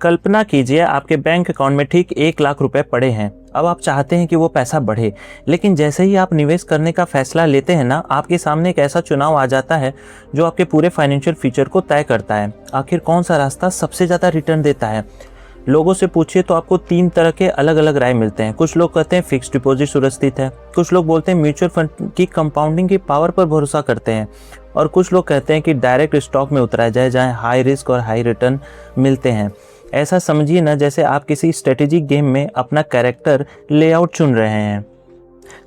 कल्पना कीजिए आपके bank account में ठीक 1 लाख रुपए पड़े हैं। अब आप चाहते हैं कि वो पैसा बढ़े, लेकिन जैसे ही आप निवेश करने का फैसला लेते हैं ना, आपके सामने एक ऐसा चुनाव आ जाता है जो आपके पूरे फाइनेंशियल फ्यूचर को तय करता है। आखिर कौन सा रास्ता सबसे ज़्यादा रिटर्न देता है? लोगों से पूछिए तो आपको 3 तरह के अलग अलग राय मिलते हैं। कुछ लोग कहते हैं फिक्स डिपॉजिट सुरक्षित है, कुछ लोग बोलते हैं म्यूचुअल फंड की कंपाउंडिंग की पावर पर भरोसा करते हैं, और कुछ लोग कहते हैं कि डायरेक्ट स्टॉक में उतरा जाए जहां हाई रिस्क और हाई रिटर्न मिलते हैं। ऐसा समझिए ना जैसे आप किसी स्ट्रेटेजिक गेम में अपना कैरेक्टर लेआउट चुन रहे हैं।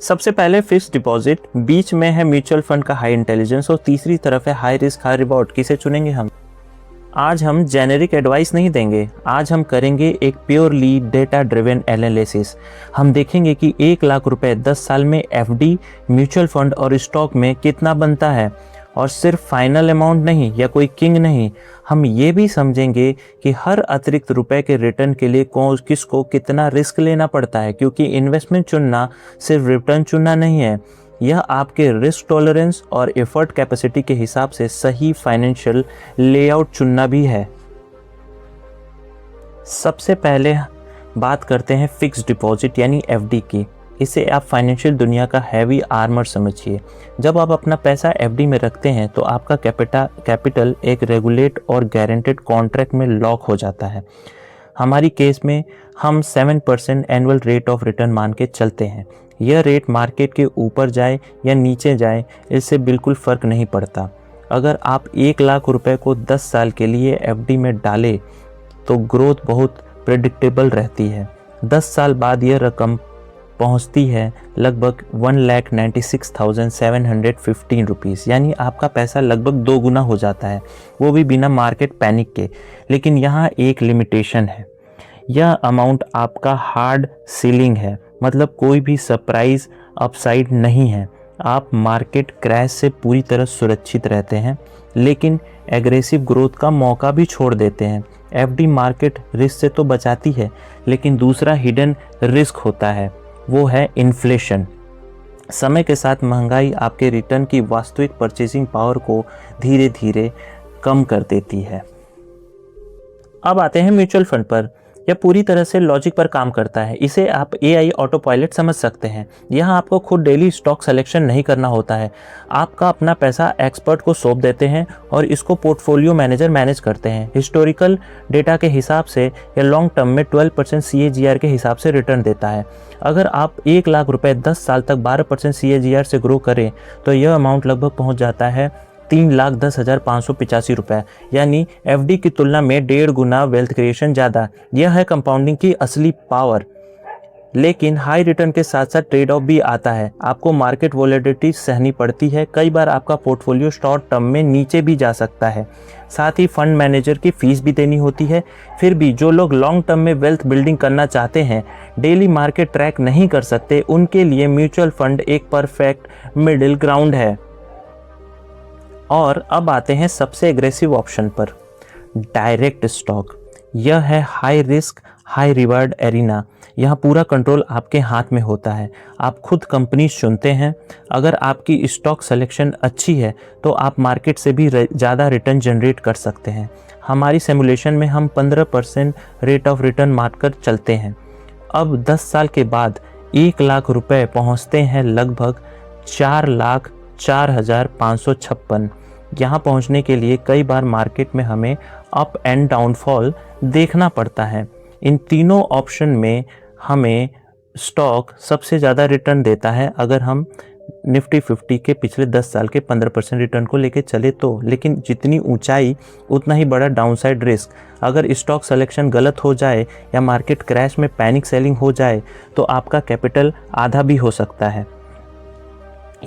सबसे पहले फिक्स डिपॉजिट, बीच में है म्यूचुअल फंड का हाई इंटेलिजेंस और तीसरी तरफ है हाई रिस्क हाई रिवॉर्ड। किसे चुनेंगे हम? आज हम जेनेरिक एडवाइस नहीं देंगे, आज हम करेंगे एक प्योरली डेटा ड्रिवन एनालिसिस। हम देखेंगे कि 1 लाख रुपए 10 साल में एफडी, म्यूचुअल फंड और स्टॉक में कितना बनता है। और सिर्फ फाइनल अमाउंट नहीं या कोई किंग नहीं, हम ये भी समझेंगे कि हर अतिरिक्त रुपए के रिटर्न के लिए किसको कितना रिस्क लेना पड़ता है, क्योंकि इन्वेस्टमेंट चुनना सिर्फ रिटर्न चुनना नहीं है, यह आपके रिस्क टॉलरेंस और एफर्ट कैपेसिटी के हिसाब से सही फाइनेंशियल लेआउट चुनना भी है। सबसे पहले बात करते हैं फिक्स डिपॉजिट यानी एफडी की। इसे आप फाइनेंशियल दुनिया का हैवी आर्मर समझिए। जब आप अपना पैसा एफडी में रखते हैं तो आपका कैपिटल एक रेगुलेट और गारंटेड कॉन्ट्रैक्ट में लॉक हो जाता है। हमारी केस में हम 7% एनुअल रेट ऑफ रिटर्न मान के चलते हैं। यह रेट मार्केट के ऊपर जाए या नीचे जाए, इससे बिल्कुल फ़र्क नहीं पड़ता। अगर आप 1 लाख रुपए को 10 साल के लिए एफडी में डालें तो ग्रोथ बहुत प्रेडिक्टेबल रहती है। 10 साल बाद यह रकम पहुंचती है लगभग 1,96,715 रुपीज़, यानी आपका पैसा लगभग 2 गुना हो जाता है, वो भी बिना मार्केट पैनिक के। लेकिन यहाँ एक लिमिटेशन है, यह अमाउंट आपका हार्ड सीलिंग है, मतलब कोई भी सरप्राइज अपसाइड नहीं है। आप मार्केट क्रैश से पूरी तरह सुरक्षित रहते हैं, लेकिन एग्रेसिव ग्रोथ का मौका भी छोड़ देते हैं। एफडी मार्केट रिस्क से तो बचाती है, लेकिन दूसरा हिडन रिस्क होता है, वो है इन्फ्लेशन। समय के साथ महंगाई आपके रिटर्न की वास्तविक परचेसिंग पावर को धीरे धीरे कम कर देती है। अब आते हैं म्यूचुअल फंड पर। यह पूरी तरह से लॉजिक पर काम करता है। इसे आप एआई ऑटो पायलट समझ सकते हैं। यहाँ आपको खुद डेली स्टॉक सिलेक्शन नहीं करना होता है। आपका अपना पैसा एक्सपर्ट को सौंप देते हैं और इसको पोर्टफोलियो मैनेजर मैनेज करते हैं। हिस्टोरिकल डेटा के हिसाब से यह लॉन्ग टर्म में 12% CAGR के हिसाब से रिटर्न देता है। अगर आप 1 लाख रुपए 10 साल तक 12% CAGR से ग्रो करें तो यह अमाउंट लगभग पहुँच जाता है 3,10,585 रुपए, यानी एफडी की तुलना में 1.5 गुना वेल्थ क्रिएशन ज़्यादा। यह है कंपाउंडिंग की असली पावर। लेकिन हाई रिटर्न के साथ साथ ट्रेड ऑफ भी आता है। आपको मार्केट वॉलेटिलिटी सहनी पड़ती है। कई बार आपका पोर्टफोलियो शॉर्ट टर्म में नीचे भी जा सकता है। साथ ही फंड मैनेजर की फीस भी देनी होती है। फिर भी जो लोग लॉन्ग टर्म में वेल्थ बिल्डिंग करना चाहते हैं, डेली मार्केट ट्रैक नहीं कर सकते, उनके लिए म्यूचुअल फंड एक परफेक्ट मिडिल ग्राउंड है। और अब आते हैं सबसे एग्रेसिव ऑप्शन पर, डायरेक्ट स्टॉक। यह है high risk high reward arena. यहाँ पूरा कंट्रोल आपके हाथ में होता है। आप खुद कंपनी चुनते हैं। अगर आपकी स्टॉक सिलेक्शन अच्छी है तो आप मार्केट से भी ज़्यादा रिटर्न जनरेट कर सकते हैं। हमारी सिमुलेशन में हम 15% रेट ऑफ रिटर्न मारकर चलते हैं। अब 10 साल के बाद 1 लाख रुपए पहुँचते हैं लगभग 4,04,556। यहाँ पहुँचने के लिए कई बार मार्केट में हमें अप एंड डाउनफॉल देखना पड़ता है। इन तीनों ऑप्शन में हमें स्टॉक सबसे ज़्यादा रिटर्न देता है अगर हम निफ्टी 50 के पिछले 10 साल के 15% रिटर्न को लेके चले तो। लेकिन जितनी ऊंचाई उतना ही बड़ा डाउनसाइड रिस्क। अगर स्टॉक सिलेक्शन गलत हो जाए या मार्केट क्रैश में पैनिक सेलिंग हो जाए तो आपका कैपिटल आधा भी हो सकता है।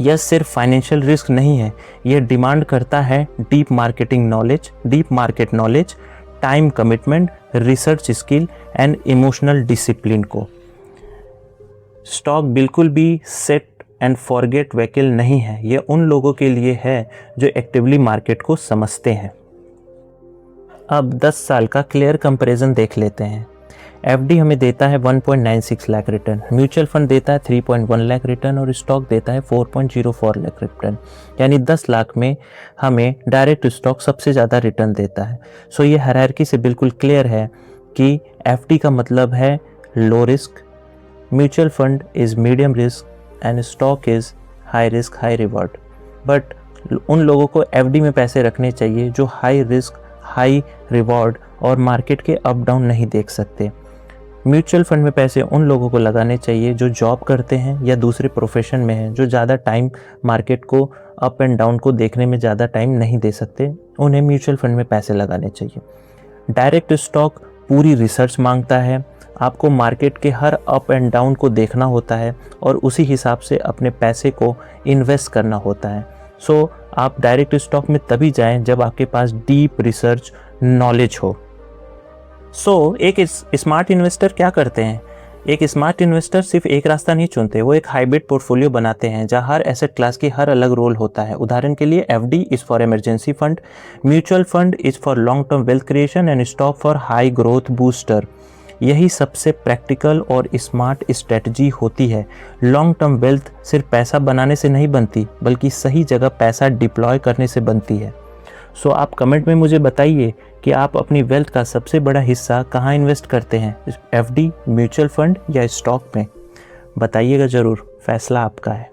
यह सिर्फ फाइनेंशियल रिस्क नहीं है, यह डिमांड करता है deep market knowledge, time commitment, research skill and emotional discipline को। स्टॉक बिल्कुल भी सेट एंड फॉरगेट व्हीकल नहीं है। यह उन लोगों के लिए है जो एक्टिवली मार्केट को समझते हैं। अब 10 साल का क्लियर कंपैरिजन देख लेते हैं। एफडी हमें देता है 1.96 लाख रिटर्न, म्यूचुअल फंड देता है 3.1 लाख रिटर्न और स्टॉक देता है 4.04 लाख रिटर्न। यानी 10 लाख में हमें डायरेक्ट स्टॉक सबसे ज़्यादा रिटर्न देता है। सो ये हायरार्की से बिल्कुल क्लियर है कि एफडी का मतलब है low risk, mutual fund is medium risk and stock is high risk high reward. But उन लोगों को एफडी में पैसे रखने चाहिए जो हाई रिस्क हाई रिवॉर्ड और मार्केट के अप डाउन नहीं देख सकते। म्यूचुअल फंड में पैसे उन लोगों को लगाने चाहिए जो जॉब करते हैं या दूसरे प्रोफेशन में हैं, जो ज़्यादा टाइम मार्केट को अप एंड डाउन को देखने में ज़्यादा टाइम नहीं दे सकते, उन्हें म्यूचुअल फंड में पैसे लगाने चाहिए। डायरेक्ट स्टॉक पूरी रिसर्च मांगता है, आपको मार्केट के हर अप एंड डाउन को देखना होता है और उसी हिसाब से अपने पैसे को इन्वेस्ट करना होता है। सो आप डायरेक्ट स्टॉक में तभी जाएं जब आपके पास डीप रिसर्च नॉलेज हो। एक स्मार्ट इन्वेस्टर क्या करते हैं? एक स्मार्ट इन्वेस्टर सिर्फ एक रास्ता नहीं चुनते, वो एक हाइब्रिड पोर्टफोलियो बनाते हैं जहां हर एसेट क्लास की हर अलग रोल होता है। उदाहरण के लिए FD is for emergency fund, mutual fund is for long term wealth creation and stock for high growth booster. यही सबसे प्रैक्टिकल और स्मार्ट स्ट्रेटजी होती है। लॉन्ग टर्म वेल्थ सिर्फ पैसा बनाने से नहीं बनती, बल्कि सही जगह पैसा डिप्लॉय करने से बनती है। आप कमेंट में मुझे बताइए कि आप अपनी वेल्थ का सबसे बड़ा हिस्सा कहाँ इन्वेस्ट करते हैं, एफडी, म्यूचुअल फंड या स्टॉक में? बताइएगा ज़रूर, फैसला आपका है।